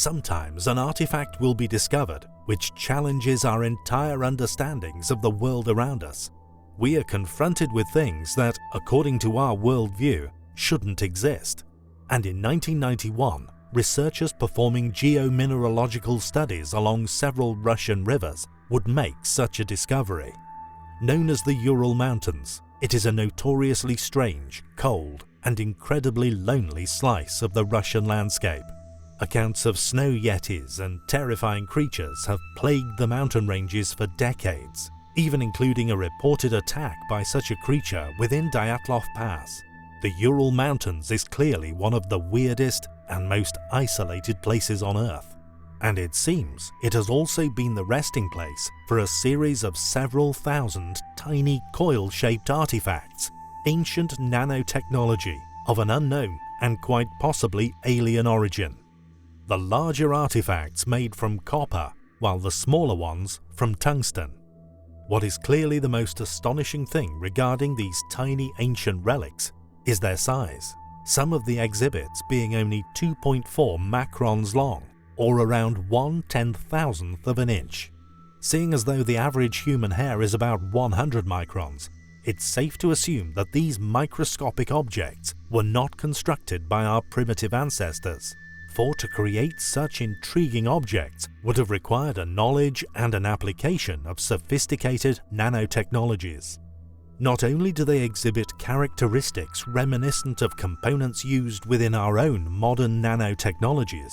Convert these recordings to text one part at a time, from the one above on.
Sometimes an artifact will be discovered which challenges our entire understandings of the world around us. We are confronted with things that, according to our worldview, shouldn't exist. And in 1991, researchers performing geomineralogical studies along several Russian rivers would make such a discovery. Known as the Ural Mountains, it is a notoriously strange, cold, and incredibly lonely slice of the Russian landscape. Accounts of snow yetis and terrifying creatures have plagued the mountain ranges for decades, even including a reported attack by such a creature within Dyatlov Pass. The Ural Mountains is clearly one of the weirdest and most isolated places on Earth, and it seems it has also been the resting place for a series of several thousand tiny coil-shaped artifacts, ancient nanotechnology of an unknown and quite possibly alien origin. The larger artifacts made from copper, while the smaller ones from tungsten. What is clearly the most astonishing thing regarding these tiny ancient relics is their size, some of the exhibits being only 2.4 macrons long, or around 1/10,000th of an inch. Seeing as though the average human hair is about 100 microns, it's safe to assume that these microscopic objects were not constructed by our primitive ancestors. For to create such intriguing objects would have required a knowledge and an application of sophisticated nanotechnologies. Not only do they exhibit characteristics reminiscent of components used within our own modern nanotechnologies,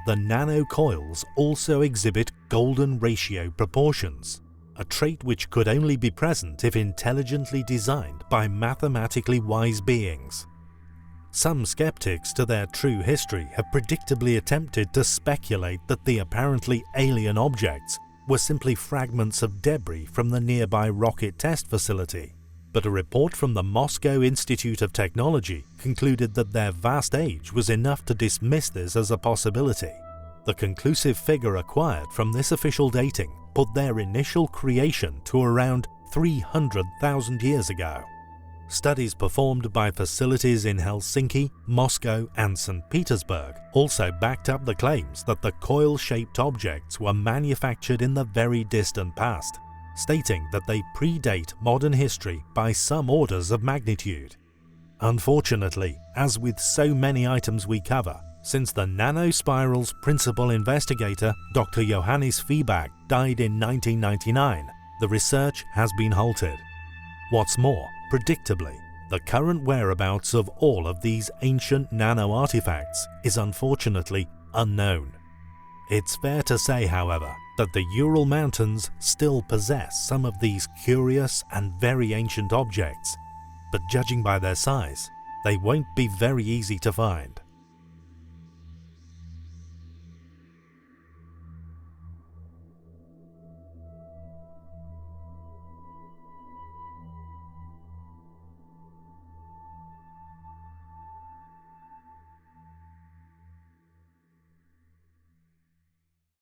the nanocoils also exhibit golden ratio proportions, a trait which could only be present if intelligently designed by mathematically wise beings. Some skeptics, to their true history, have predictably attempted to speculate that the apparently alien objects were simply fragments of debris from the nearby rocket test facility. But a report from the Moscow Institute of Technology concluded that their vast age was enough to dismiss this as a possibility. The conclusive figure acquired from this official dating put their initial creation to around 300,000 years ago. Studies performed by facilities in Helsinki, Moscow, and St. Petersburg also backed up the claims that the coil-shaped objects were manufactured in the very distant past, stating that they predate modern history by some orders of magnitude. Unfortunately, as with so many items we cover, since the nanospiral's principal investigator, Dr. Johannes Feeback, died in 1999, the research has been halted. What's more, predictably, the current whereabouts of all of these ancient nano-artifacts is unfortunately unknown. It's fair to say, however, that the Ural Mountains still possess some of these curious and very ancient objects, but judging by their size, they won't be very easy to find.